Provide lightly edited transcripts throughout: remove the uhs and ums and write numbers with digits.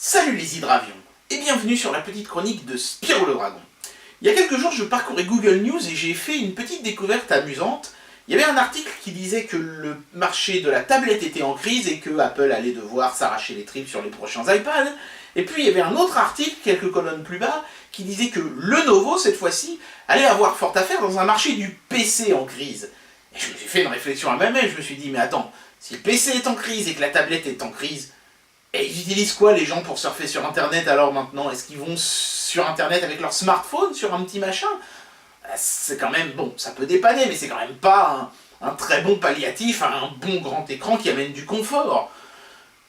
Salut les hydravions, et bienvenue sur la petite chronique de Spyro le Dragon. Il y a quelques jours, je parcourais Google News et j'ai fait une petite découverte amusante. Il y avait un article qui disait que le marché de la tablette était en crise et que Apple allait devoir s'arracher les tripes sur les prochains iPads. Et puis il y avait un autre article, quelques colonnes plus bas, qui disait que Lenovo, cette fois-ci, allait avoir fort à faire dans un marché du PC en crise. Et je me suis fait une réflexion à moi-même, je me suis dit, mais attends, si le PC est en crise et que la tablette est en crise, et ils utilisent quoi les gens pour surfer sur internet alors maintenant? Est-ce qu'ils vont sur internet avec leur smartphone, sur un petit machin? C'est quand même, bon, ça peut dépanner, mais c'est quand même pas un très bon palliatif à un bon grand écran qui amène du confort.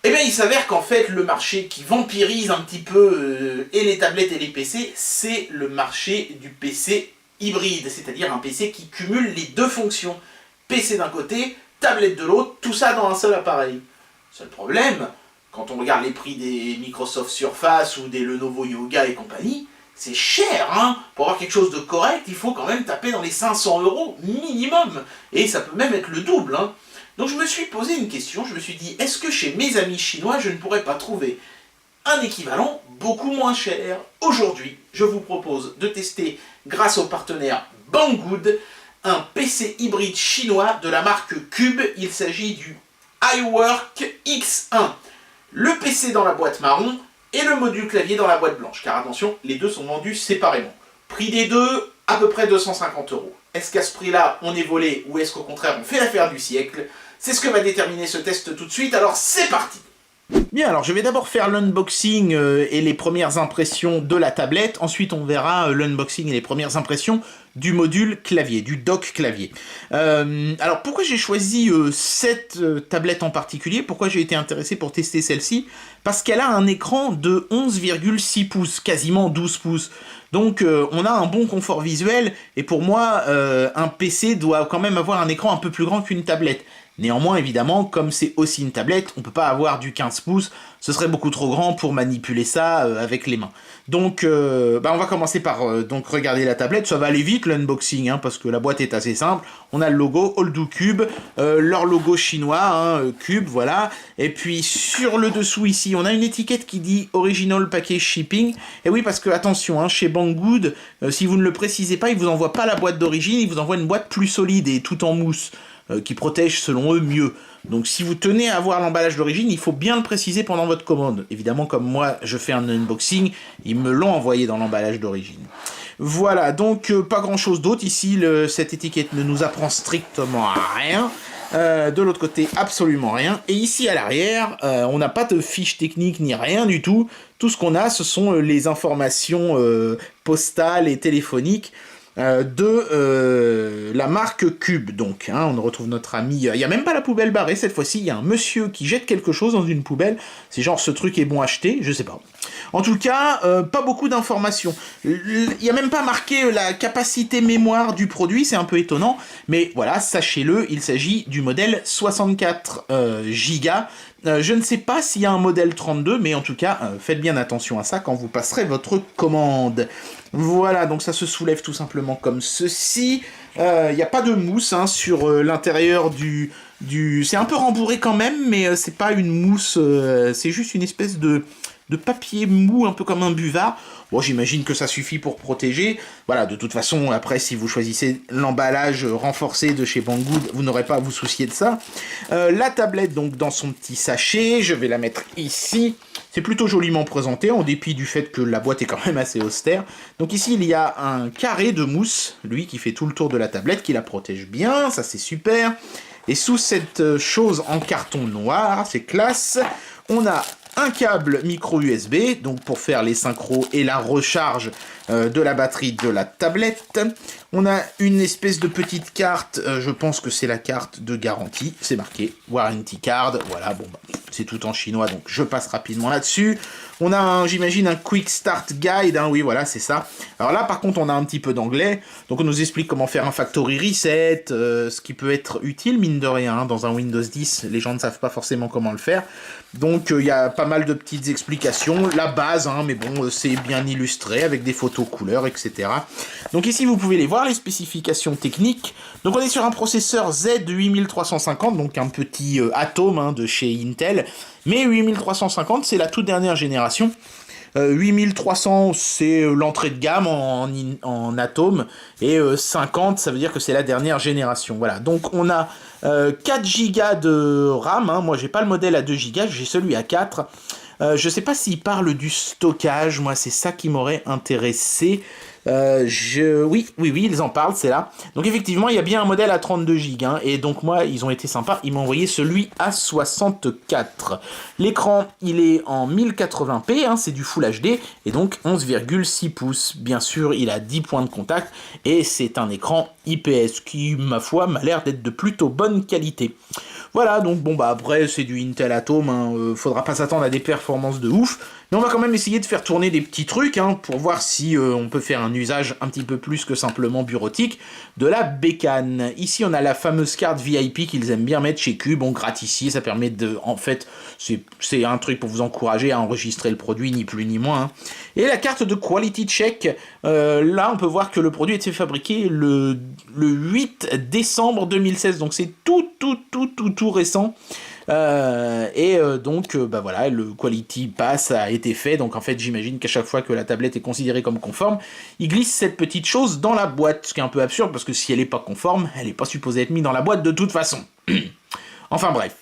Eh bien il s'avère qu'en fait le marché qui vampirise un petit peu et les tablettes et les PC, c'est le marché du PC hybride, c'est-à-dire un PC qui cumule les deux fonctions. PC d'un côté, tablette de l'autre, tout ça dans un seul appareil. Seul problème, quand on regarde les prix des Microsoft Surface ou des Lenovo Yoga et compagnie, c'est cher, hein. Pour avoir quelque chose de correct, il faut quand même taper dans les 500 € minimum. Et ça peut même être le double, hein. Donc je me suis posé une question, je me suis dit, est-ce que chez mes amis chinois, je ne pourrais pas trouver un équivalent beaucoup moins cher? Aujourd'hui, je vous propose de tester, grâce au partenaire Banggood, un PC hybride chinois de la marque Cube. Il s'agit du iWork X1. Le PC dans la boîte marron et le module clavier dans la boîte blanche. Car attention, les deux sont vendus séparément. Prix des deux, à peu près 250 €. Est-ce qu'à ce prix-là, on est volé ou est-ce qu'au contraire, on fait l'affaire du siècle? C'est ce que va déterminer ce test tout de suite, alors c'est parti! Bien, alors je vais d'abord faire l'unboxing et les premières impressions de la tablette. Ensuite, on verra l'unboxing et les premières impressions du module clavier, du dock clavier. Alors, pourquoi j'ai choisi cette tablette en particulier? Pourquoi j'ai été intéressé pour tester celle-ci? Parce qu'elle a un écran de 11,6 pouces, quasiment 12 pouces. Donc, on a un bon confort visuel, et pour moi, un PC doit quand même avoir un écran un peu plus grand qu'une tablette. Néanmoins, évidemment, comme c'est aussi une tablette, on peut pas avoir du 15 pouces, ce serait beaucoup trop grand pour manipuler ça avec les mains. Donc, on va commencer par donc regarder la tablette. Ça va aller vite l'unboxing, hein, parce que la boîte est assez simple. On a le logo Oldu Cube, leur logo chinois, hein, Cube, voilà. Et puis sur le dessous ici, on a une étiquette qui dit Original Package Shipping. Et oui, parce que attention, hein, chez Banggood, si vous ne le précisez pas, ils vous envoient pas la boîte d'origine, ils vous envoient une boîte plus solide et tout en mousse, qui protège selon eux mieux. Donc si vous tenez à avoir l'emballage d'origine, il faut bien le préciser pendant votre commande. Évidemment, comme moi je fais un unboxing, ils me l'ont envoyé dans l'emballage d'origine. Voilà, donc pas grand chose d'autre ici, cette étiquette ne nous apprend strictement rien. De l'autre côté, absolument rien. Et ici à l'arrière, on n'a pas de fiche technique ni rien du tout. Tout ce qu'on a, ce sont les informations postales et téléphoniques de la marque Cube, donc, hein, on retrouve notre ami, il n'y a même pas la poubelle barrée cette fois-ci, il y a un monsieur qui jette quelque chose dans une poubelle, c'est genre ce truc est bon à acheter, je sais pas. En tout cas, pas beaucoup d'informations, il n'y a même pas marqué la capacité mémoire du produit, c'est un peu étonnant, mais voilà, sachez-le, il s'agit du modèle 64 Go. Je ne sais pas s'il y a un modèle 32, mais en tout cas, faites bien attention à ça quand vous passerez votre commande. Voilà, donc ça se soulève tout simplement comme ceci. Il n'y a pas de mousse hein, sur l'intérieur du... C'est un peu rembourré quand même, mais c'est pas une mousse, c'est juste une espèce de papier mou, un peu comme un buvard. Bon, j'imagine que ça suffit pour protéger. Voilà, de toute façon, après, si vous choisissez l'emballage renforcé de chez Banggood, vous n'aurez pas à vous soucier de ça. La tablette, donc, dans son petit sachet, je vais la mettre ici. C'est plutôt joliment présenté, en dépit du fait que la boîte est quand même assez austère. Donc ici, il y a un carré de mousse, lui, qui fait tout le tour de la tablette, qui la protège bien, ça c'est super. Et sous cette chose en carton noir, c'est classe, on a un câble micro USB, donc pour faire les synchros et la recharge de la batterie de la tablette. On a une espèce de petite carte, je pense que c'est la carte de garantie, c'est marqué Warranty Card, voilà, bon, c'est tout en chinois, donc je passe rapidement là-dessus. On a, j'imagine, un Quick Start Guide, hein, oui, voilà, c'est ça. Alors là, par contre, on a un petit peu d'anglais, donc on nous explique comment faire un factory reset, ce qui peut être utile, mine de rien, hein, dans un Windows 10, les gens ne savent pas forcément comment le faire. Donc, il y a pas mal de petites explications, la base, hein, mais bon, c'est bien illustré, avec des photos couleurs, etc. Donc ici, vous pouvez les voir, les spécifications techniques. Donc on est sur un processeur Z8350, donc un petit Atom hein, de chez Intel, mais 8350 c'est la toute dernière génération. 8300 c'est l'entrée de gamme en Atom, et 50 ça veut dire que c'est la dernière génération. Voilà, donc on a 4 Go de RAM, hein. Moi j'ai pas le modèle à 2 Go, j'ai celui à 4. Je sais pas s'il parle du stockage, moi c'est ça qui m'aurait intéressé. Oui, ils en parlent, c'est là. Donc effectivement, il y a bien un modèle à 32 Go, hein, et donc moi, ils ont été sympas, ils m'ont envoyé celui à 64. L'écran, il est en 1080p, hein, c'est du Full HD, et donc 11,6 pouces. Bien sûr, il a 10 points de contact, et c'est un écran IPS qui, ma foi, m'a l'air d'être de plutôt bonne qualité. Voilà, donc bon bah après c'est du Intel Atom, hein, faudra pas s'attendre à des performances de ouf, mais on va quand même essayer de faire tourner des petits trucs, hein, pour voir si on peut faire un usage un petit peu plus que simplement bureautique de la bécane. Ici on a la fameuse carte VIP qu'ils aiment bien mettre chez Cube, on gratte ici, ça permet de, en fait, c'est un truc pour vous encourager à enregistrer le produit, ni plus ni moins. Hein. Et la carte de Quality Check, là on peut voir que le produit a été fabriqué le 8 décembre 2016, donc c'est tout récent. Donc bah voilà, le Quality Pass a été fait, donc en fait j'imagine qu'à chaque fois que la tablette est considérée comme conforme, il glisse cette petite chose dans la boîte, ce qui est un peu absurde parce que si elle n'est pas conforme, elle n'est pas supposée être mise dans la boîte de toute façon. Enfin bref.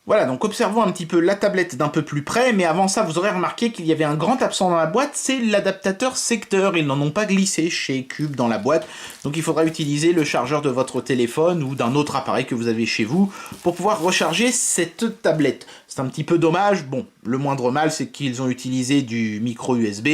Voilà, donc observons un petit peu la tablette d'un peu plus près, mais avant ça, vous aurez remarqué qu'il y avait un grand absent dans la boîte, c'est l'adaptateur secteur. Ils n'en ont pas glissé chez Cube dans la boîte, donc il faudra utiliser le chargeur de votre téléphone ou d'un autre appareil que vous avez chez vous pour pouvoir recharger cette tablette. C'est un petit peu dommage, bon, le moindre mal, c'est qu'ils ont utilisé du micro USB,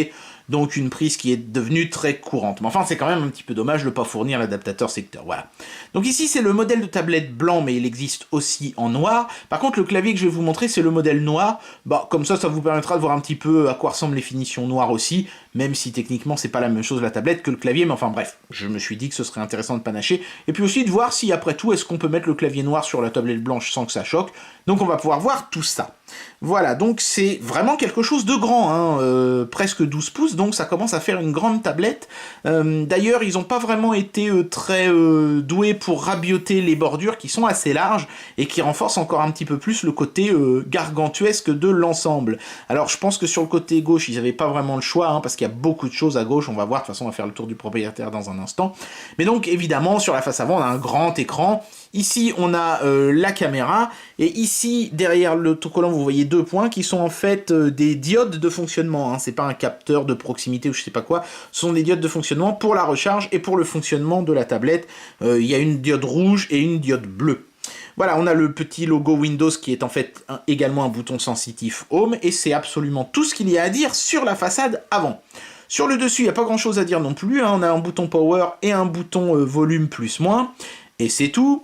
donc une prise qui est devenue très courante. Mais enfin, c'est quand même un petit peu dommage de ne pas fournir l'adaptateur secteur, voilà. Donc ici, c'est le modèle de tablette blanc, mais il existe aussi en noir. Par contre, le clavier que je vais vous montrer, c'est le modèle noir. Bah, comme ça vous permettra de voir un petit peu à quoi ressemblent les finitions noires aussi, même si techniquement, c'est pas la même chose la tablette que le clavier, mais enfin bref, je me suis dit que ce serait intéressant de panacher. Et puis aussi de voir si, après tout, est-ce qu'on peut mettre le clavier noir sur la tablette blanche sans que ça choque. Donc on va pouvoir voir tout ça. Voilà, donc c'est vraiment quelque chose de grand, hein, presque 12 pouces, donc ça commence à faire une grande tablette. D'ailleurs, ils n'ont pas vraiment été très doués pour rabioter les bordures qui sont assez larges et qui renforcent encore un petit peu plus le côté gargantuesque de l'ensemble. Alors je pense que sur le côté gauche, ils n'avaient pas vraiment le choix, hein, parce qu'il y a beaucoup de choses à gauche, on va voir, de toute façon on va faire le tour du propriétaire dans un instant. Mais donc évidemment, sur la face avant, on a un grand écran. Ici, on a la caméra, et ici, derrière l'autocollant, vous voyez 2 points qui sont en fait des diodes de fonctionnement. Hein. C'est pas un capteur de proximité ou je sais pas quoi, ce sont des diodes de fonctionnement pour la recharge et pour le fonctionnement de la tablette. Il y a une diode rouge et une diode bleue. Voilà, on a le petit logo Windows qui est en fait également un bouton sensitif Home, et c'est absolument tout ce qu'il y a à dire sur la façade avant. Sur le dessus, il n'y a pas grand chose à dire non plus, hein. On a un bouton Power et un bouton volume plus-moins. Et c'est tout.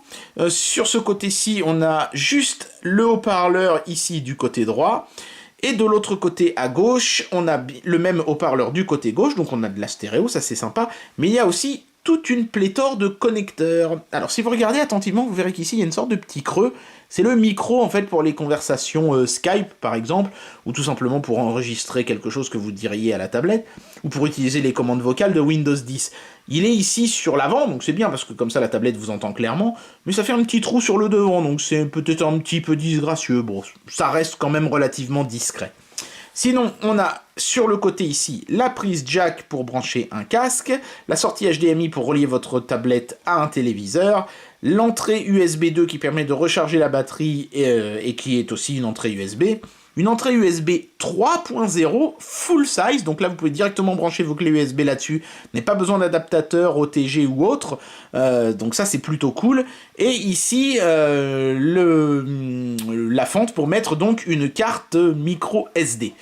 Sur ce côté-ci, on a juste le haut-parleur ici du côté droit. Et de l'autre côté à gauche, on a le même haut-parleur du côté gauche. Donc on a de la stéréo, ça c'est sympa. Mais il y a aussi toute une pléthore de connecteurs. Alors si vous regardez attentivement, vous verrez qu'ici il y a une sorte de petit creux. C'est le micro en fait pour les conversations Skype par exemple, ou tout simplement pour enregistrer quelque chose que vous diriez à la tablette, ou pour utiliser les commandes vocales de Windows 10. Il est ici sur l'avant, donc c'est bien parce que comme ça la tablette vous entend clairement, mais ça fait un petit trou sur le devant, donc c'est peut-être un petit peu disgracieux. Bon, ça reste quand même relativement discret. Sinon, on a sur le côté ici la prise jack pour brancher un casque, la sortie HDMI pour relier votre tablette à un téléviseur, l'entrée USB 2 qui permet de recharger la batterie et qui est aussi une entrée USB, une entrée USB 3.0 full size, donc là vous pouvez directement brancher vos clés USB là-dessus, n'avez pas besoin d'adaptateur OTG ou autre, donc ça c'est plutôt cool. Et ici la fente pour mettre donc une carte micro SD.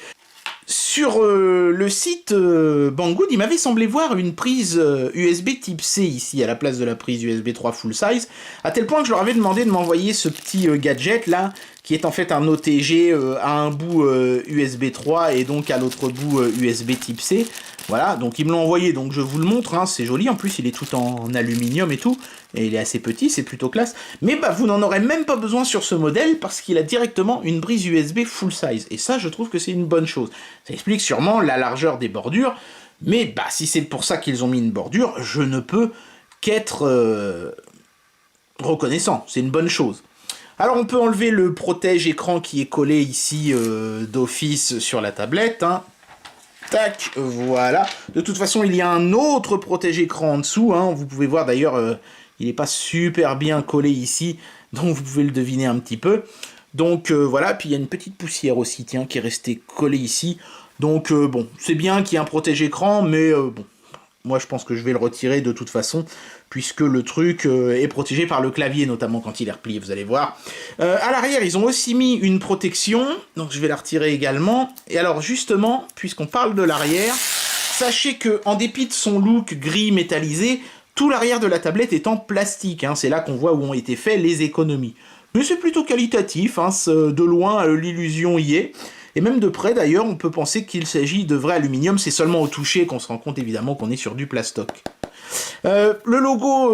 Sur le site Banggood, il m'avait semblé voir une prise USB type C ici, à la place de la prise USB 3 full size, à tel point que je leur avais demandé de m'envoyer ce petit gadget là, qui est en fait un OTG à un bout USB 3 et donc à l'autre bout USB type C. Voilà, donc ils me l'ont envoyé, donc je vous le montre, hein, c'est joli, en plus il est tout en aluminium et tout, et il est assez petit, c'est plutôt classe. Mais bah vous n'en aurez même pas besoin sur ce modèle, parce qu'il a directement une prise USB full size, et ça je trouve que c'est une bonne chose. Ça explique sûrement la largeur des bordures, mais bah si c'est pour ça qu'ils ont mis une bordure, je ne peux qu'être reconnaissant, c'est une bonne chose. Alors on peut enlever le protège écran qui est collé ici d'office sur la tablette, hein. Tac, voilà. De toute façon, il y a un autre protège-écran en dessous, hein. Vous pouvez voir d'ailleurs, il n'est pas super bien collé ici, donc vous pouvez le deviner un petit peu. Donc voilà, puis il y a une petite poussière aussi, tiens, qui est restée collée ici. Donc bon, c'est bien qu'il y ait un protège-écran, mais bon, moi je pense que je vais le retirer de toute façon, puisque le truc est protégé par le clavier, notamment quand il est replié, vous allez voir. À l'arrière, ils ont aussi mis une protection, donc je vais la retirer également. Et alors justement, puisqu'on parle de l'arrière, sachez que en dépit de son look gris métallisé, tout l'arrière de la tablette est en plastique, hein. C'est là qu'on voit où ont été faites les économies. Mais c'est plutôt qualitatif, hein. De loin l'illusion y est. Et même de près d'ailleurs, on peut penser qu'il s'agit de vrai aluminium, c'est seulement au toucher qu'on se rend compte évidemment qu'on est sur du plastoc. Le logo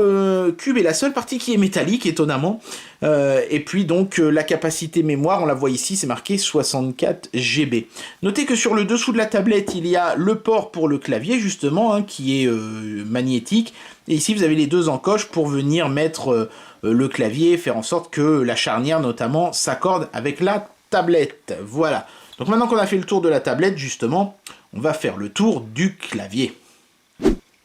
Cube est la seule partie qui est métallique, étonnamment. Et puis donc la capacité mémoire, on la voit ici, c'est marqué 64 GB. Notez que sur le dessous de la tablette, il y a le port pour le clavier, justement, hein, qui est magnétique. Et ici, vous avez les deux encoches pour venir mettre le clavier, faire en sorte que la charnière, notamment, s'accorde avec la tablette. Voilà. Donc maintenant qu'on a fait le tour de la tablette, justement, on va faire le tour du clavier.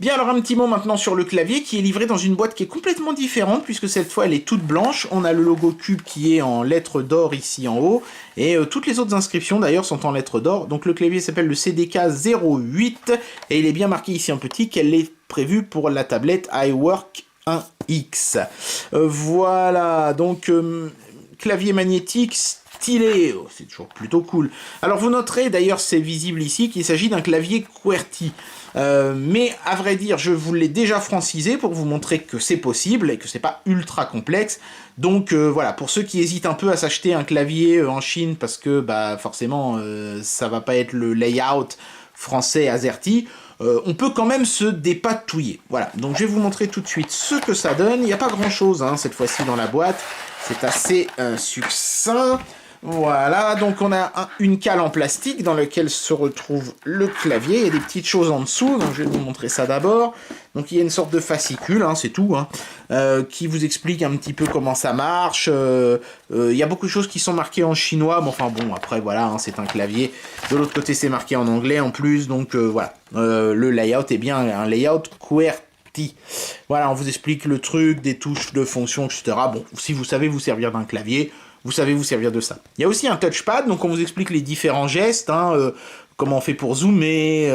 Bien, alors un petit mot maintenant sur le clavier qui est livré dans une boîte qui est complètement différente puisque cette fois elle est toute blanche. On a le logo Cube qui est en lettres d'or ici en haut et toutes les autres inscriptions d'ailleurs sont en lettres d'or. Donc le clavier s'appelle le CDK 08 et il est bien marqué ici en petit qu'elle est prévue pour la tablette iWork 1X. Voilà, donc clavier magnétique stylé, oh, c'est toujours plutôt cool. Alors vous noterez, d'ailleurs c'est visible ici, qu'il s'agit d'un clavier QWERTY. Mais à vrai dire, je vous l'ai déjà francisé pour vous montrer que c'est possible et que c'est pas ultra complexe. Donc voilà, pour ceux qui hésitent un peu à s'acheter un clavier en Chine parce que bah forcément ça va pas être le layout français AZERTY, on peut quand même se dépatouiller. Voilà, donc je vais vous montrer tout de suite ce que ça donne. Il n'y a pas grand chose hein, cette fois-ci dans la boîte, c'est assez succinct. Voilà, donc on a une cale en plastique dans laquelle se retrouve le clavier. Il y a des petites choses en dessous, donc je vais vous montrer ça d'abord. Donc il y a une sorte de fascicule, hein, c'est tout, hein, qui vous explique un petit peu comment ça marche. Il y a beaucoup de choses qui sont marquées en chinois, mais enfin bon, après voilà, hein, c'est un clavier. De l'autre côté c'est marqué en anglais en plus, donc voilà. Le layout est bien un layout QWERTY. Voilà, on vous explique le truc, des touches de fonction, etc. Bon, si vous savez vous servir d'un clavier, vous savez vous servir de ça. Il y a aussi un touchpad, donc on vous explique les différents gestes, hein, comment on fait pour zoomer,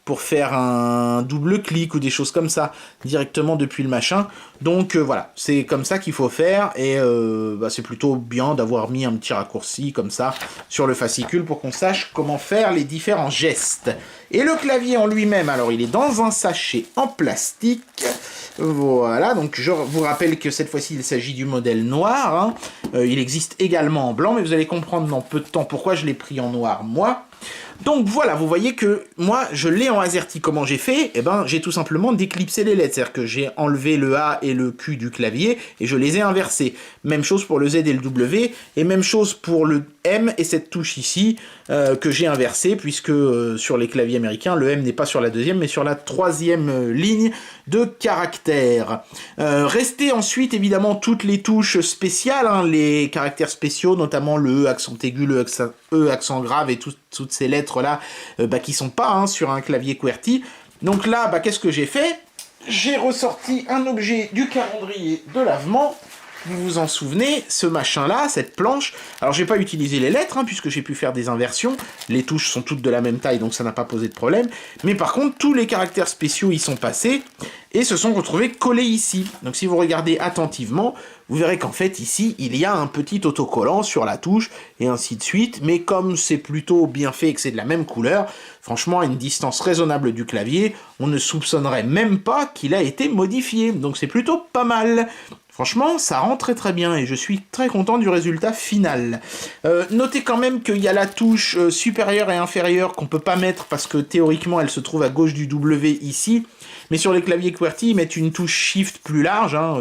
pour faire un double clic ou des choses comme ça, directement depuis le machin. Donc voilà, c'est comme ça qu'il faut faire, et bah, c'est plutôt bien d'avoir mis un petit raccourci comme ça sur le fascicule pour qu'on sache comment faire les différents gestes. Et le clavier en lui-même, alors il est dans un sachet en plastique. Voilà, donc je vous rappelle que cette fois-ci il s'agit du modèle noir, hein. Il existe également en blanc, mais vous allez comprendre dans peu de temps pourquoi je l'ai pris en noir moi. Donc voilà, vous voyez que moi je l'ai en AZERTY. Comment j'ai fait? Eh ben j'ai tout simplement déclipsé les lettres, c'est-à-dire que j'ai enlevé le A et le Q du clavier et je les ai inversés. Même chose pour le Z et le W, et même chose pour le M et cette touche ici que j'ai inversée, puisque sur les claviers américains, le M n'est pas sur la deuxième mais sur la troisième ligne de caractères. Restez ensuite évidemment toutes les touches spéciales, hein, les caractères spéciaux, notamment le E accent aigu, le E accent grave et toutes ces lettres là bah, qui sont pas hein, sur un clavier QWERTY. Donc là, bah, qu'est-ce que j'ai fait? J'ai ressorti un objet du calendrier de lavement. Vous vous en souvenez, ce machin-là, cette planche. Alors, j'ai pas utilisé les lettres, hein, puisque j'ai pu faire des inversions. Les touches sont toutes de la même taille, donc ça n'a pas posé de problème. Mais par contre, tous les caractères spéciaux y sont passés et se sont retrouvés collés ici. Donc, si vous regardez attentivement, vous verrez qu'en fait, ici, il y a un petit autocollant sur la touche, et ainsi de suite. Mais comme c'est plutôt bien fait et que c'est de la même couleur, franchement, à une distance raisonnable du clavier, on ne soupçonnerait même pas qu'il a été modifié. Donc, c'est plutôt pas mal. Franchement, ça rend très très bien et je suis très content du résultat final. Notez quand même qu'il y a la touche supérieure et inférieure qu'on peut pas mettre parce que théoriquement elle se trouve à gauche du W ici. Mais sur les claviers QWERTY, ils mettent une touche Shift plus large, hein,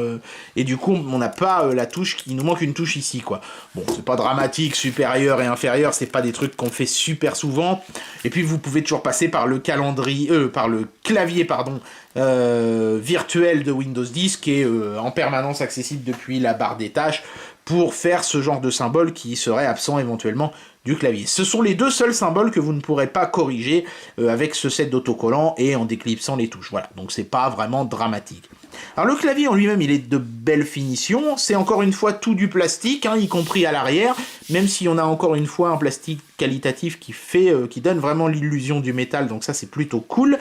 et du coup on n'a pas la touche, il nous manque une touche ici, quoi. Bon, c'est pas dramatique, supérieur et inférieur, c'est pas des trucs qu'on fait super souvent. Et puis vous pouvez toujours passer par le clavier, pardon, virtuel de Windows 10 qui est en permanence accessible depuis la barre des tâches pour faire ce genre de symbole qui serait absent éventuellement du clavier. Ce sont les deux seuls symboles que vous ne pourrez pas corriger avec ce set d'autocollants et en déclipsant les touches. Voilà, donc c'est pas vraiment dramatique. Alors le clavier en lui-même, il est de belle finition, c'est encore une fois tout du plastique, hein, y compris à l'arrière, même si on a encore une fois un plastique qualitatif qui donne vraiment l'illusion du métal, donc ça c'est plutôt cool.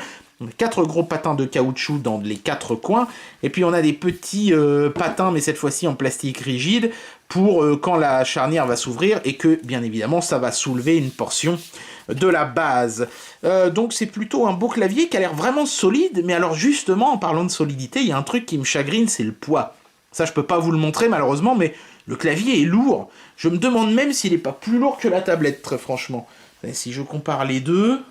4 gros patins de caoutchouc dans les 4 coins, et puis on a des petits patins, mais cette fois-ci en plastique rigide, pour quand la charnière va s'ouvrir, et que, bien évidemment, ça va soulever une portion de la base. Donc c'est plutôt un beau clavier qui a l'air vraiment solide, mais alors justement, en parlant de solidité, il y a un truc qui me chagrine, c'est le poids. Ça, je peux pas vous le montrer, malheureusement, mais le clavier est lourd. Je me demande même s'il est pas plus lourd que la tablette, très franchement. Et si je compare les deux...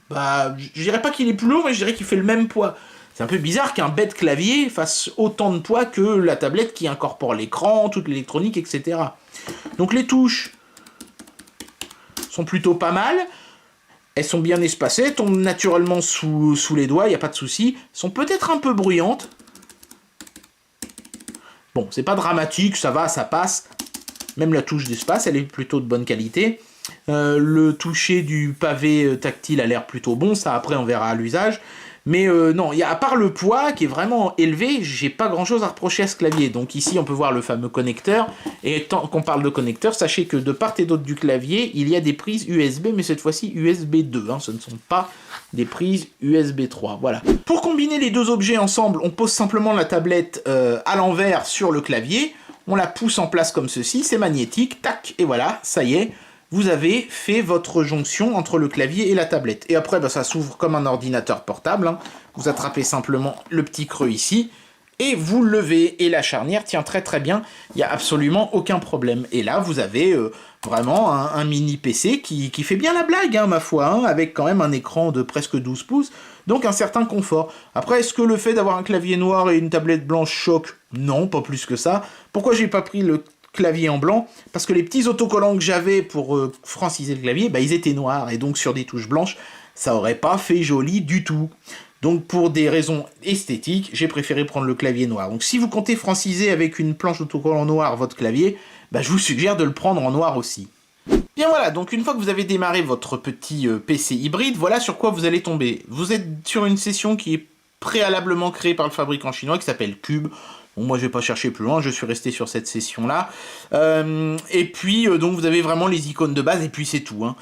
Bah, je dirais pas qu'il est plus lourd, mais je dirais qu'il fait le même poids. C'est un peu bizarre qu'un bête clavier fasse autant de poids que la tablette qui incorpore l'écran, toute l'électronique, etc. Donc les touches sont plutôt pas mal. Elles sont bien espacées, tombent naturellement sous les doigts, il n'y a pas de souci. Sont peut-être un peu bruyantes. Bon, c'est pas dramatique, ça va, ça passe. Même la touche d'espace, elle est plutôt de bonne qualité. Le toucher du pavé tactile a l'air plutôt bon, ça après on verra à l'usage. Mais non, à part le poids qui est vraiment élevé, j'ai pas grand chose à reprocher à ce clavier. Donc ici on peut voir le fameux connecteur. Et tant qu'on parle de connecteur, sachez que de part et d'autre du clavier, il y a des prises USB, mais cette fois-ci USB 2. Hein, ce ne sont pas des prises USB 3. Voilà. Pour combiner les deux objets ensemble, on pose simplement la tablette à l'envers sur le clavier. On la pousse en place comme ceci, c'est magnétique, tac, et voilà, ça y est. Vous avez fait votre jonction entre le clavier et la tablette. Et après, bah, ça s'ouvre comme un ordinateur portable. Hein. Vous attrapez simplement le petit creux ici, et vous le levez. Et la charnière tient très très bien, il n'y a absolument aucun problème. Et là, vous avez vraiment un mini PC qui fait bien la blague, hein, ma foi, hein, avec quand même un écran de presque 12 pouces, donc un certain confort. Après, est-ce que le fait d'avoir un clavier noir et une tablette blanche choque? Non, pas plus que ça. Pourquoi j'ai pas pris le clavier en blanc? Parce que les petits autocollants que j'avais pour franciser le clavier, bah, ils étaient noirs, et donc sur des touches blanches, ça aurait pas fait joli du tout. Donc pour des raisons esthétiques, j'ai préféré prendre le clavier noir. Donc si vous comptez franciser avec une planche d'autocollant noir votre clavier, bah, je vous suggère de le prendre en noir aussi. Bien voilà, donc une fois que vous avez démarré votre petit PC hybride, voilà sur quoi vous allez tomber. Vous êtes sur une session qui est préalablement créée par le fabricant chinois qui s'appelle Cube. Bon, moi, je vais pas chercher plus loin, je suis resté sur cette session-là. Et puis, donc, vous avez vraiment les icônes de base, et puis c'est tout. Hein.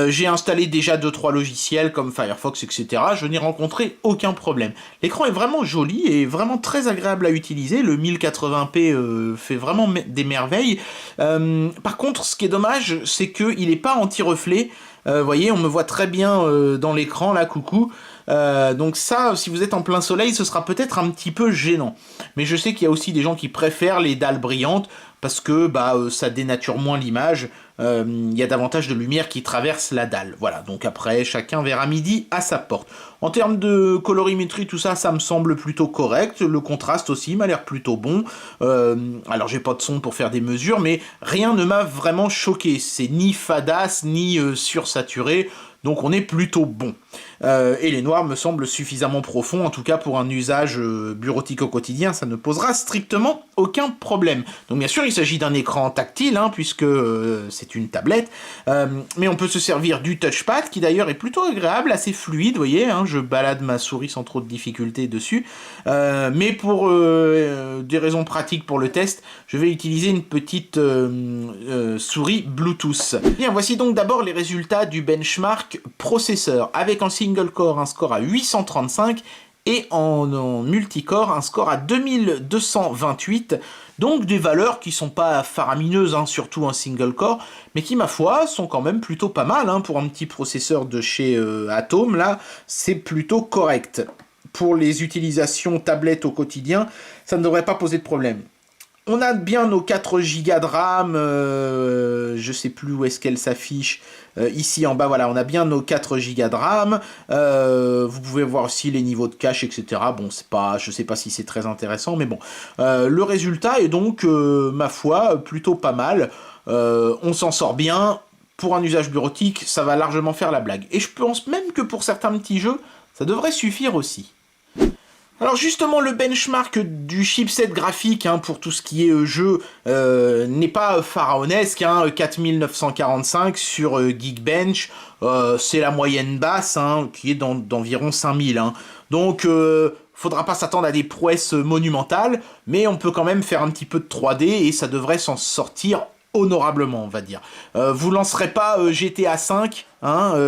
J'ai installé déjà 2-3 logiciels comme Firefox, etc. Je n'ai rencontré aucun problème. L'écran est vraiment joli et vraiment très agréable à utiliser. Le 1080p fait vraiment des merveilles. Par contre, ce qui est dommage, c'est qu'il n'est pas anti-reflet. Vous voyez, on me voit très bien dans l'écran, là, coucou. Donc ça, si vous êtes en plein soleil, ce sera peut-être un petit peu gênant. Mais je sais qu'il y a aussi des gens qui préfèrent les dalles brillantes parce que ça dénature moins l'image. Il y a davantage de lumière qui traverse la dalle. Voilà, donc après, chacun verra midi à sa porte. En termes de colorimétrie, tout ça, ça me semble plutôt correct. Le contraste aussi m'a l'air plutôt bon. Alors, j'ai pas de son pour faire des mesures, mais rien ne m'a vraiment choqué. C'est ni fadasse, ni sursaturé. Donc on est plutôt bon. Et les noirs me semblent suffisamment profonds, en tout cas pour un usage bureautique au quotidien, ça ne posera strictement aucun problème. Donc bien sûr, il s'agit d'un écran tactile, hein, puisque c'est une tablette, mais on peut se servir du touchpad, qui d'ailleurs est plutôt agréable, assez fluide, vous voyez, hein, je balade ma souris sans trop de difficultés dessus, mais pour des raisons pratiques pour le test, je vais utiliser une petite souris Bluetooth. Bien, voici donc d'abord les résultats du benchmark processeur, avec en single core un score à 835 et en multicore un score à 2228, donc des valeurs qui sont pas faramineuses, hein, surtout en single core, mais qui ma foi sont quand même plutôt pas mal, hein, pour un petit processeur de chez Atom, là c'est plutôt correct. Pour les utilisations tablettes au quotidien, ça ne devrait pas poser de problème. On a bien nos 4 Go de RAM, je sais plus où est-ce qu'elle s'affiche, ici en bas, voilà, on a bien nos 4 Go de RAM, vous pouvez voir aussi les niveaux de cache, etc. Bon, c'est pas, je sais pas si c'est très intéressant, mais bon. Le résultat est donc, ma foi, plutôt pas mal, on s'en sort bien, pour un usage bureautique, ça va largement faire la blague. Et je pense même que pour certains petits jeux, ça devrait suffire aussi. Alors justement, le benchmark du chipset graphique pour tout ce qui est jeu n'est pas pharaonesque, 4945 sur Geekbench, c'est la moyenne basse qui est d'environ 5000. Donc faudra pas s'attendre à des prouesses monumentales, mais on peut quand même faire un petit peu de 3D et ça devrait s'en sortir honorablement, on va dire. Vous lancerez pas GTA V,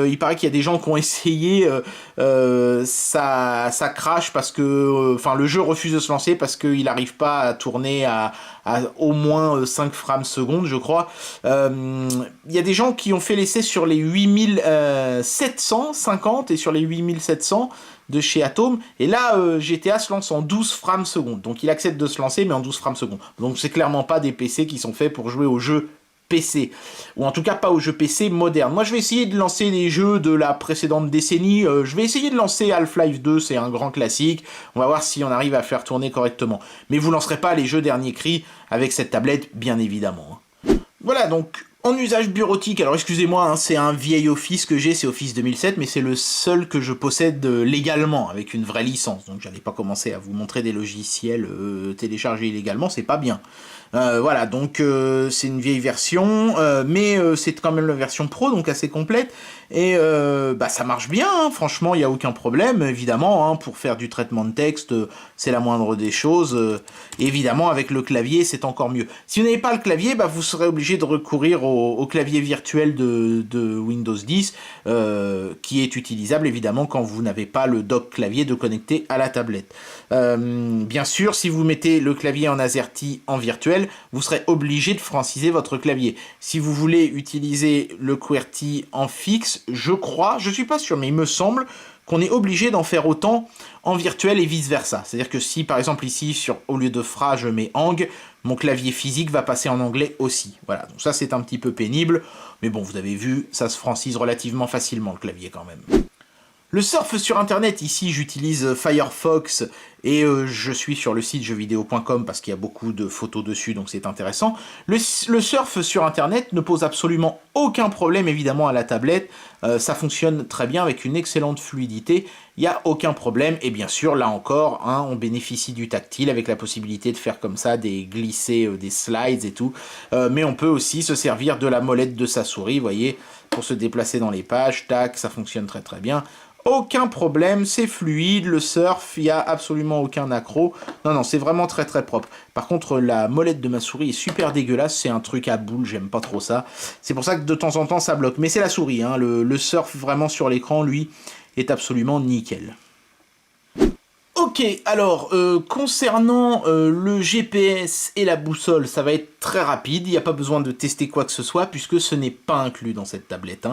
il paraît qu'il y a des gens qui ont essayé, ça crache parce que, le jeu refuse de se lancer parce qu'il n'arrive pas à tourner à au moins 5 frames secondes, je crois. Il y a des gens qui ont fait l'essai sur les 8750 et sur les 8700 de chez Atom, et là GTA se lance en 12 frames secondes, donc il accepte de se lancer mais en 12 frames secondes, donc c'est clairement pas des PC qui sont faits pour jouer aux jeux PC, ou en tout cas pas aux jeux PC modernes. Moi je vais essayer de lancer les jeux de la précédente décennie, je vais essayer de lancer Half-Life 2, c'est un grand classique, on va voir si on arrive à faire tourner correctement, mais vous lancerez pas les jeux dernier cri avec cette tablette, bien évidemment. Voilà, donc en usage bureautique, alors excusez-moi, c'est un vieil Office que j'ai, c'est Office 2007, mais c'est le seul que je possède légalement, avec une vraie licence. Donc j'allais pas commencer à vous montrer des logiciels téléchargés illégalement, c'est pas bien. Voilà, donc c'est une vieille version, mais c'est quand même la version pro, donc assez complète, et ça marche bien, franchement, il n'y a aucun problème, évidemment, pour faire du traitement de texte, c'est la moindre des choses, évidemment, avec le clavier, c'est encore mieux. Si vous n'avez pas le clavier, vous serez obligé de recourir au clavier virtuel de Windows 10, qui est utilisable, évidemment, quand vous n'avez pas le dock clavier de connecter à la tablette. Bien sûr, si vous mettez le clavier en AZERTY en virtuel, vous serez obligé de franciser votre clavier. Si vous voulez utiliser le QWERTY en fixe, je crois, je suis pas sûr, mais il me semble qu'on est obligé d'en faire autant en virtuel et vice versa. C'est-à-dire que si par exemple ici, au lieu de FRA, je mets ANG, mon clavier physique va passer en anglais aussi. Voilà, donc ça c'est un petit peu pénible, mais bon, vous avez vu, ça se francise relativement facilement le clavier quand même. Le surf sur internet, ici j'utilise Firefox et je suis sur le site jeuxvideo.com parce qu'il y a beaucoup de photos dessus, donc c'est intéressant. Le surf sur internet ne pose absolument aucun problème évidemment à la tablette, ça fonctionne très bien avec une excellente fluidité, il n'y a aucun problème, et bien sûr là encore, on bénéficie du tactile avec la possibilité de faire comme ça des glissés, des slides et tout, mais on peut aussi se servir de la molette de sa souris, vous voyez, pour se déplacer dans les pages, tac, ça fonctionne très très bien. Aucun problème, c'est fluide, le surf, il n'y a absolument aucun accroc. Non, c'est vraiment très très propre. Par contre, la molette de ma souris est super dégueulasse, c'est un truc à boule, j'aime pas trop ça. C'est pour ça que de temps en temps ça bloque. Mais c'est la souris, le surf vraiment sur l'écran, lui, est absolument nickel. Ok, alors, concernant le GPS et la boussole, ça va être très rapide, il n'y a pas besoin de tester quoi que ce soit, puisque ce n'est pas inclus dans cette tablette.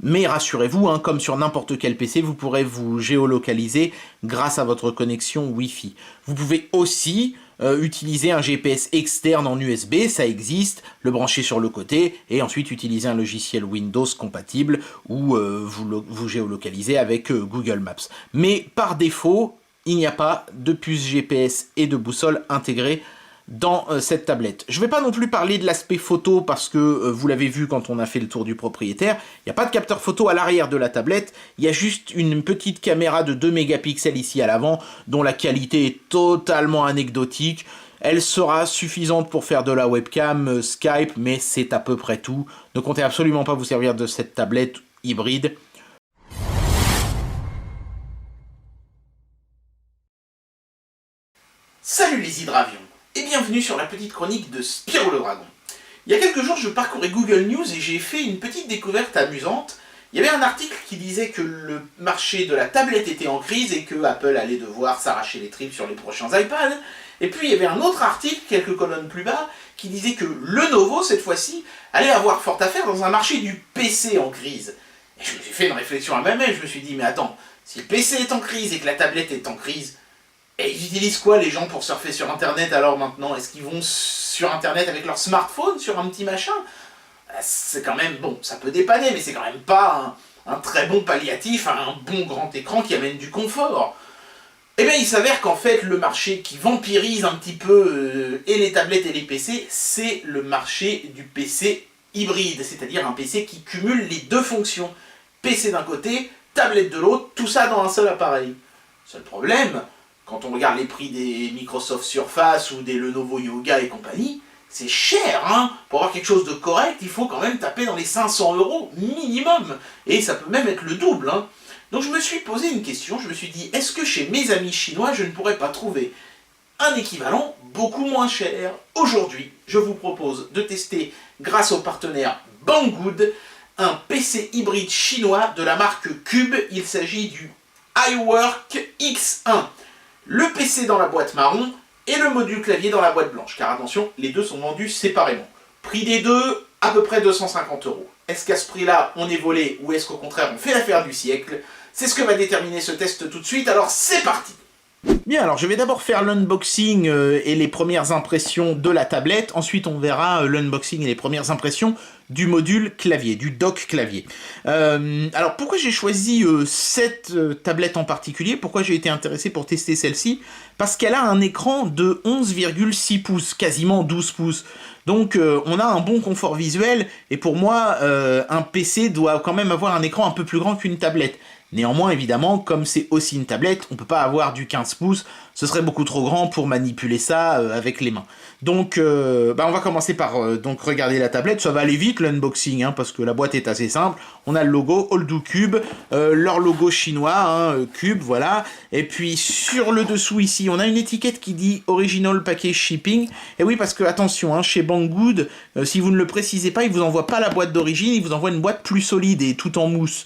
Mais rassurez-vous, comme sur n'importe quel PC, vous pourrez vous géolocaliser grâce à votre connexion Wi-Fi. Vous pouvez aussi utiliser un GPS externe en USB, ça existe, le brancher sur le côté, et ensuite utiliser un logiciel Windows compatible, ou vous géolocaliser avec Google Maps. Mais par défaut, il n'y a pas de puce GPS et de boussole intégrée dans cette tablette. Je ne vais pas non plus parler de l'aspect photo parce que vous l'avez vu quand on a fait le tour du propriétaire, il n'y a pas de capteur photo à l'arrière de la tablette, il y a juste une petite caméra de 2 mégapixels ici à l'avant dont la qualité est totalement anecdotique. Elle sera suffisante pour faire de la webcam, Skype, mais c'est à peu près tout. Ne comptez absolument pas vous servir de cette tablette hybride. Salut les hydravions, et bienvenue sur la petite chronique de Spyro le Dragon. Il y a quelques jours, je parcourais Google News et j'ai fait une petite découverte amusante. Il y avait un article qui disait que le marché de la tablette était en crise et que Apple allait devoir s'arracher les tripes sur les prochains iPads. Et puis il y avait un autre article, quelques colonnes plus bas, qui disait que Lenovo, cette fois-ci, allait avoir fort à faire dans un marché du PC en crise. Et je me suis fait une réflexion à moi-même, je me suis dit, mais attends, si le PC est en crise et que la tablette est en crise, et ils utilisent quoi les gens pour surfer sur internet alors maintenant? Est-ce qu'ils vont sur internet avec leur smartphone, sur un petit machin? C'est quand même, bon, ça peut dépanner, mais c'est quand même pas un très bon palliatif à un bon grand écran qui amène du confort. Eh bien il s'avère qu'en fait le marché qui vampirise un petit peu et les tablettes et les PC, c'est le marché du PC hybride, c'est-à-dire un PC qui cumule les deux fonctions. PC d'un côté, tablette de l'autre, tout ça dans un seul appareil. Seul problème, quand on regarde les prix des Microsoft Surface ou des Lenovo Yoga et compagnie, c'est cher, hein. Pour avoir quelque chose de correct, il faut quand même taper dans les 500 € minimum. Et ça peut même être le double, hein. Donc je me suis posé une question, je me suis dit, est-ce que chez mes amis chinois, je ne pourrais pas trouver un équivalent beaucoup moins cher? Aujourd'hui, je vous propose de tester, grâce au partenaire Banggood, un PC hybride chinois de la marque Cube. Il s'agit du iWork X1. Le PC dans la boîte marron et le module clavier dans la boîte blanche. Car attention, les deux sont vendus séparément. Prix des deux, à peu près 250 €. Est-ce qu'à ce prix-là, on est volé ou est-ce qu'au contraire, on fait l'affaire du siècle? C'est ce que va déterminer ce test tout de suite, alors c'est parti! Bien, alors je vais d'abord faire l'unboxing et les premières impressions de la tablette. Ensuite, on verra l'unboxing et les premières impressions du module clavier, du dock clavier. Alors, pourquoi j'ai choisi cette tablette en particulier? Pourquoi j'ai été intéressé pour tester celle-ci? Parce qu'elle a un écran de 11,6 pouces, quasiment 12 pouces. Donc, on a un bon confort visuel. Et pour moi, un PC doit quand même avoir un écran un peu plus grand qu'une tablette. Néanmoins, évidemment, comme c'est aussi une tablette, on peut pas avoir du 15 pouces, ce serait beaucoup trop grand pour manipuler ça avec les mains. Donc, on va commencer par donc regarder la tablette, ça va aller vite l'unboxing, hein, parce que la boîte est assez simple. On a le logo, Oldu Cube, leur logo chinois, hein, Cube, voilà. Et puis sur le dessous ici, on a une étiquette qui dit Original Package Shipping. Et oui, parce que attention, hein, chez Banggood, si vous ne le précisez pas, ils vous envoient pas la boîte d'origine, ils vous envoient une boîte plus solide et tout en mousse,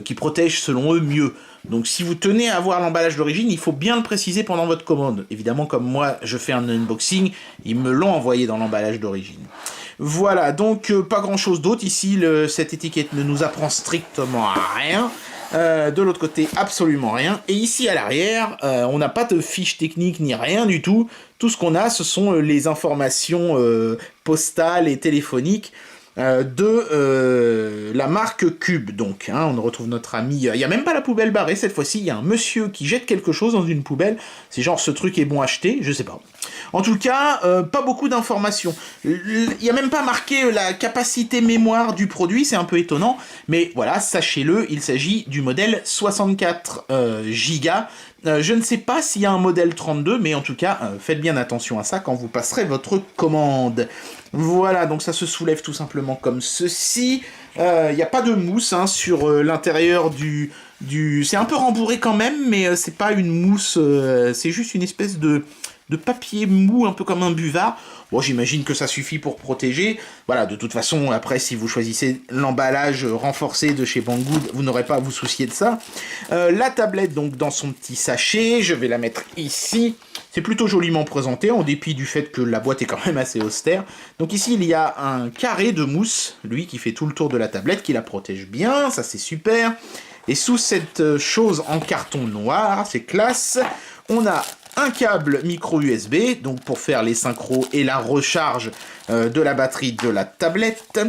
qui protège selon eux mieux. Donc si vous tenez à avoir l'emballage d'origine, il faut bien le préciser pendant votre commande. Évidemment, comme moi je fais un unboxing, ils me l'ont envoyé dans l'emballage d'origine. Voilà, donc pas grand chose d'autre ici, cette étiquette ne nous apprend strictement à rien. De l'autre côté, absolument rien. Et ici à l'arrière, on n'a pas de fiche technique ni rien du tout. Tout ce qu'on a, ce sont les informations postales et téléphoniques de la marque Cube, donc, hein, on retrouve notre ami, il n'y a même pas la poubelle barrée cette fois-ci, il y a un monsieur qui jette quelque chose dans une poubelle, c'est genre ce truc est bon à acheter, je sais pas. En tout cas, pas beaucoup d'informations, il n'y a même pas marqué la capacité mémoire du produit, c'est un peu étonnant, mais voilà, sachez-le, il s'agit du modèle 64 Go. Je ne sais pas s'il y a un modèle 32, mais en tout cas, faites bien attention à ça quand vous passerez votre commande. Voilà, donc ça se soulève tout simplement comme ceci. Il n'y a pas de mousse hein, sur l'intérieur du... C'est un peu rembourré quand même, mais c'est pas une mousse, c'est juste une espèce de papier mou, un peu comme un buvard. Bon, j'imagine que ça suffit pour protéger. Voilà, de toute façon, après, si vous choisissez l'emballage renforcé de chez Banggood, vous n'aurez pas à vous soucier de ça. La tablette, donc, dans son petit sachet, je vais la mettre ici. C'est plutôt joliment présenté, en dépit du fait que la boîte est quand même assez austère. Donc ici, il y a un carré de mousse, lui, qui fait tout le tour de la tablette, qui la protège bien, ça c'est super. Et sous cette chose en carton noir, c'est classe, on a un câble micro USB, donc pour faire les synchros et la recharge de la batterie de la tablette.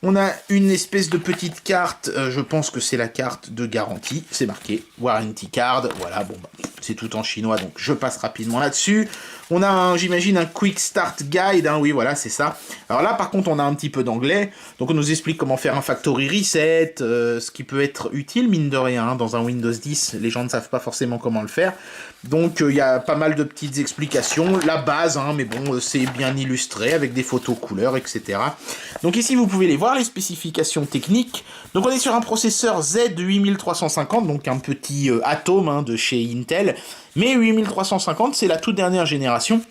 On a une espèce de petite carte, je pense que c'est la carte de garantie, c'est marqué Warranty Card, voilà, bon, c'est tout en chinois, donc je passe rapidement là-dessus. On a, j'imagine, un Quick Start Guide, hein, oui, voilà, c'est ça. Alors là, par contre, on a un petit peu d'anglais, donc on nous explique comment faire un factory reset, ce qui peut être utile, mine de rien, hein, dans un Windows 10, les gens ne savent pas forcément comment le faire. Donc il y a pas mal de petites explications, la base, hein, mais bon, c'est bien illustré, avec des photos couleurs, etc. Donc ici, vous pouvez les voir, les spécifications techniques. Donc on est sur un processeur Z8350, donc un petit Atom hein, de chez Intel, mais 8350, c'est la toute dernière génération.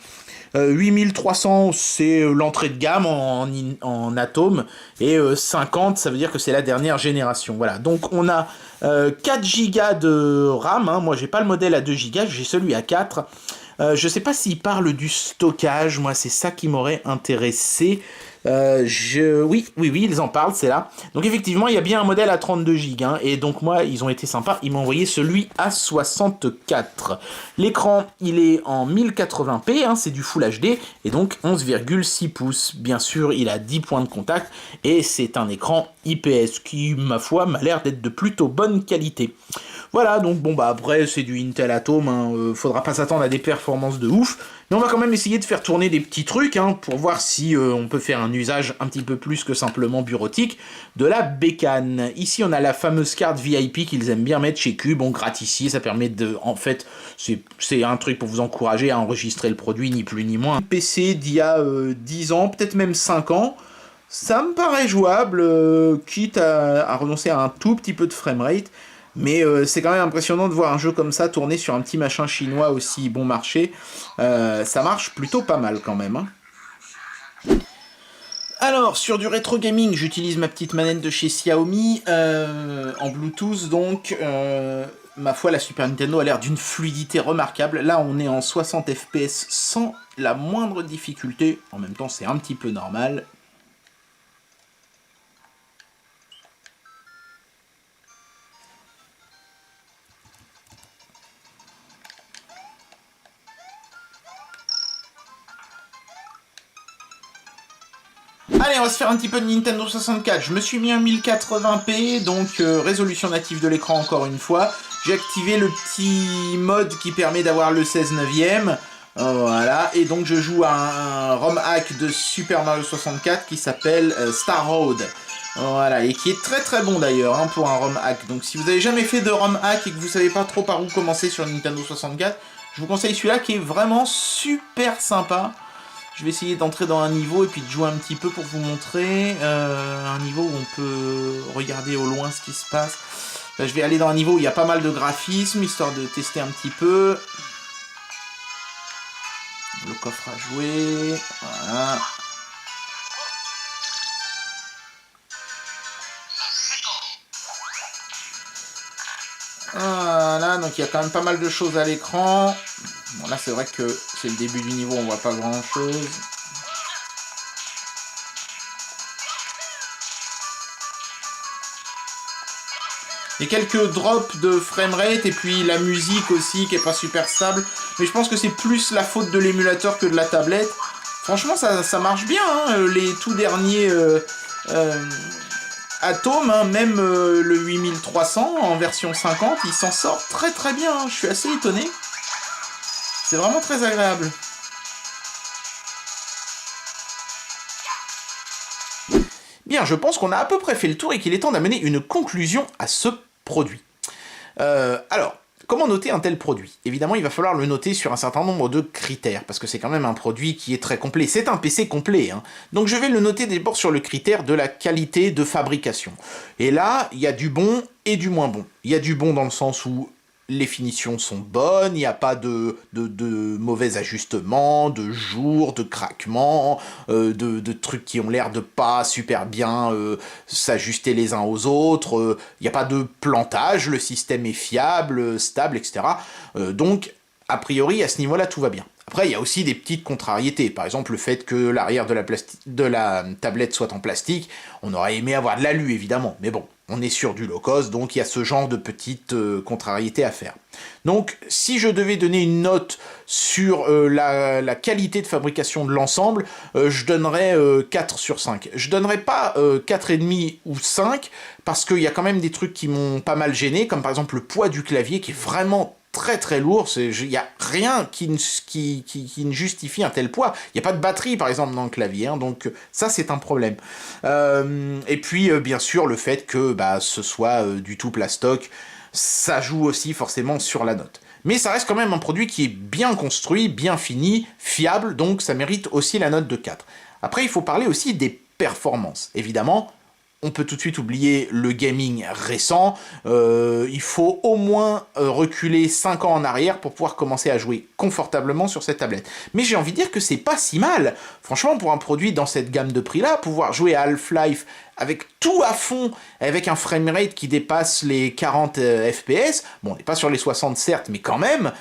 8300, c'est l'entrée de gamme en Atom, et 50, ça veut dire que c'est la dernière génération. Voilà, donc on a 4 Go de RAM, hein. Moi j'ai pas le modèle à 2 Go, j'ai celui à 4. Je sais pas s'il parle du stockage, moi c'est ça qui m'aurait intéressé. Oui, ils en parlent, c'est là. Donc effectivement, il y a bien un modèle à 32 Go, hein, et donc moi, ils ont été sympas, ils m'ont envoyé celui à 64. L'écran, il est en 1080p, hein, c'est du Full HD, et donc 11,6 pouces. Bien sûr, il a 10 points de contact, et c'est un écran IPS qui, ma foi, m'a l'air d'être de plutôt bonne qualité. Voilà, donc bon, bah après, c'est du Intel Atom, hein, faudra pas s'attendre à des performances de ouf, Mais on va quand même essayer de faire tourner des petits trucs hein, pour voir si on peut faire un usage un petit peu plus que simplement bureautique de la bécane. Ici on a la fameuse carte VIP qu'ils aiment bien mettre chez Cube, on gratte ici, ça permet de... En fait, c'est un truc pour vous encourager à enregistrer le produit, ni plus ni moins. Un PC d'il y a 10 ans, peut-être même 5 ans, ça me paraît jouable, quitte à renoncer à un tout petit peu de framerate. Mais c'est quand même impressionnant de voir un jeu comme ça tourner sur un petit machin chinois aussi bon marché. Ça marche plutôt pas mal quand même. Hein. Alors, sur du rétro gaming, j'utilise ma petite manette de chez Xiaomi, en Bluetooth donc. Ma foi, la Super Nintendo a l'air d'une fluidité remarquable. Là, on est en 60 FPS sans la moindre difficulté. En même temps, c'est un petit peu normal. Allez, on va se faire un petit peu de Nintendo 64. Je me suis mis un 1080p, donc résolution native de l'écran encore une fois. J'ai activé le petit mode qui permet d'avoir le 16 neuvième. Voilà, et donc je joue à un ROM hack de Super Mario 64 qui s'appelle Star Road. Voilà, et qui est très très bon d'ailleurs hein, pour un ROM hack. Donc si vous avez jamais fait de ROM hack et que vous savez pas trop par où commencer sur Nintendo 64, je vous conseille celui-là qui est vraiment super sympa. Je vais essayer d'entrer dans un niveau et puis de jouer un petit peu pour vous montrer un niveau où on peut regarder au loin ce qui se passe. Là, je vais aller dans un niveau où il y a pas mal de graphismes, histoire de tester un petit peu. Le coffre à jouer, voilà. Voilà, donc il y a quand même pas mal de choses à l'écran. Bon, là, c'est vrai que c'est le début du niveau, on voit pas grand-chose. Il y a quelques drops de framerate et puis la musique aussi qui est pas super stable. Mais je pense que c'est plus la faute de l'émulateur que de la tablette. Franchement, ça marche bien, hein, les tout derniers Atom, hein, même le 8300 en version 50, il s'en sort très très bien. Hein, je suis assez étonné. C'est vraiment très agréable. Bien, je pense qu'on a à peu près fait le tour et qu'il est temps d'amener une conclusion à ce produit. Alors, comment noter un tel produit? Évidemment, il va falloir le noter sur un certain nombre de critères, parce que c'est quand même un produit qui est très complet. C'est un PC complet, hein. Donc je vais le noter d'abord sur le critère de la qualité de fabrication. Et là, il y a du bon et du moins bon. Il y a du bon dans le sens où les finitions sont bonnes, il n'y a pas de mauvais ajustements, de jours, de craquements, de trucs qui ont l'air de pas super bien s'ajuster les uns aux autres, il n'y a pas de plantage, le système est fiable, stable, etc. Donc, a priori, à ce niveau-là, tout va bien. Après, il y a aussi des petites contrariétés. Par exemple, le fait que l'arrière de la tablette soit en plastique, on aurait aimé avoir de l'alu, évidemment, mais bon. On est sur du low cost, donc il y a ce genre de petites contrariétés à faire. Donc, si je devais donner une note sur la qualité de fabrication de l'ensemble, je donnerais 4 sur 5. Je donnerais pas 4,5 ou 5, parce qu'il y a quand même des trucs qui m'ont pas mal gêné, comme par exemple le poids du clavier, qui est vraiment très très lourd, il n'y a rien qui ne justifie un tel poids. Il n'y a pas de batterie par exemple dans le clavier, hein, donc ça c'est un problème. Et puis bien sûr le fait que ce soit du tout plastoc, ça joue aussi forcément sur la note. Mais ça reste quand même un produit qui est bien construit, bien fini, fiable, donc ça mérite aussi la note de 4. Après il faut parler aussi des performances, évidemment. On peut tout de suite oublier le gaming récent, il faut au moins reculer 5 ans en arrière pour pouvoir commencer à jouer confortablement sur cette tablette. Mais j'ai envie de dire que c'est pas si mal. Franchement, pour un produit dans cette gamme de prix-là, pouvoir jouer à Half-Life avec tout à fond, avec un framerate qui dépasse les 40 FPS, bon, on n'est pas sur les 60 certes, mais quand même,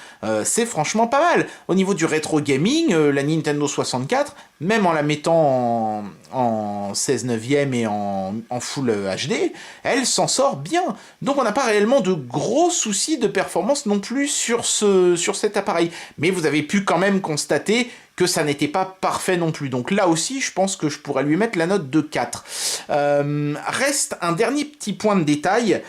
c'est franchement pas mal. Au niveau du rétro gaming, la Nintendo 64, même en la mettant en 16 neuvième et en Full HD, elle s'en sort bien. Donc on n'a pas réellement de gros soucis de performance non plus sur cet appareil. Mais vous avez pu quand même constater que ça n'était pas parfait non plus. Donc là aussi, je pense que je pourrais lui mettre la note de 4. Reste un dernier petit point de détail,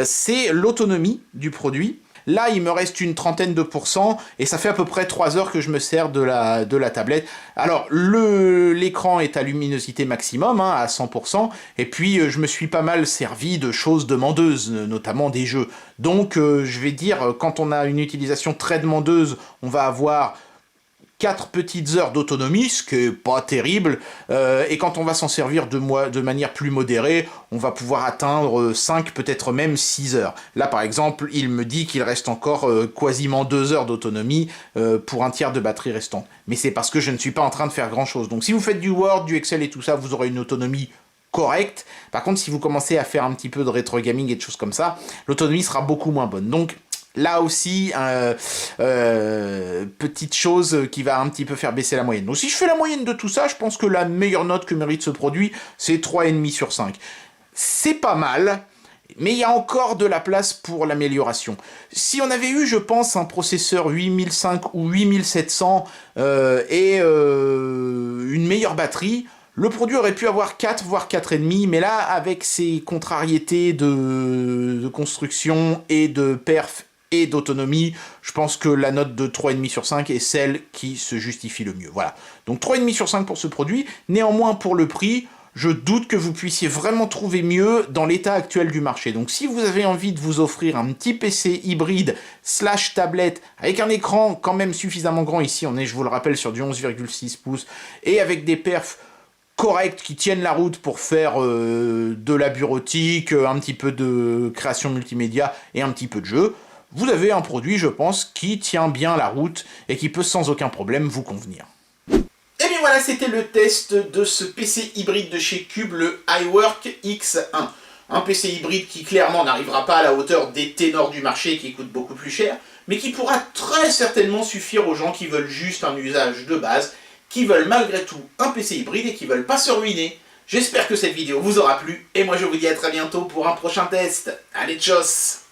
c'est l'autonomie du produit. Là, il me reste une trentaine de pourcents, et ça fait à peu près 3 heures que je me sers de la tablette. Alors, l'écran est à luminosité maximum, hein, à 100%, et puis je me suis pas mal servi de choses demandeuses, notamment des jeux. Donc, je vais dire, quand on a une utilisation très demandeuse, on va avoir 4 petites heures d'autonomie, ce qui est pas terrible, et quand on va s'en servir de manière plus modérée, on va pouvoir atteindre 5, peut-être même 6 heures. Là, par exemple, il me dit qu'il reste encore quasiment 2 heures d'autonomie pour un tiers de batterie restant. Mais c'est parce que je ne suis pas en train de faire grand-chose. Donc si vous faites du Word, du Excel et tout ça, vous aurez une autonomie correcte. Par contre, si vous commencez à faire un petit peu de rétro gaming et de choses comme ça, l'autonomie sera beaucoup moins bonne. Donc, là aussi, petite chose qui va un petit peu faire baisser la moyenne. Donc si je fais la moyenne de tout ça, je pense que la meilleure note que mérite ce produit, c'est 3,5 sur 5. C'est pas mal, mais il y a encore de la place pour l'amélioration. Si on avait eu, je pense, un processeur 8005 ou 8700 et une meilleure batterie, le produit aurait pu avoir 4, voire 4,5, mais là, avec ses contrariétés de construction et de perf et d'autonomie, je pense que la note de 3,5 sur 5 est celle qui se justifie le mieux. Voilà. Donc 3,5 sur 5 pour ce produit. Néanmoins, pour le prix, je doute que vous puissiez vraiment trouver mieux dans l'état actuel du marché. Donc si vous avez envie de vous offrir un petit PC hybride / tablette avec un écran quand même suffisamment grand, ici on est, je vous le rappelle, sur du 11,6 pouces, et avec des perfs corrects qui tiennent la route pour faire de la bureautique, un petit peu de création multimédia et un petit peu de jeu, vous avez un produit, je pense, qui tient bien la route et qui peut sans aucun problème vous convenir. Et bien voilà, c'était le test de ce PC hybride de chez Cube, le iWork X1. Un PC hybride qui clairement n'arrivera pas à la hauteur des ténors du marché qui coûtent beaucoup plus cher, mais qui pourra très certainement suffire aux gens qui veulent juste un usage de base, qui veulent malgré tout un PC hybride et qui veulent pas se ruiner. J'espère que cette vidéo vous aura plu, et moi je vous dis à très bientôt pour un prochain test. Allez, tchuss!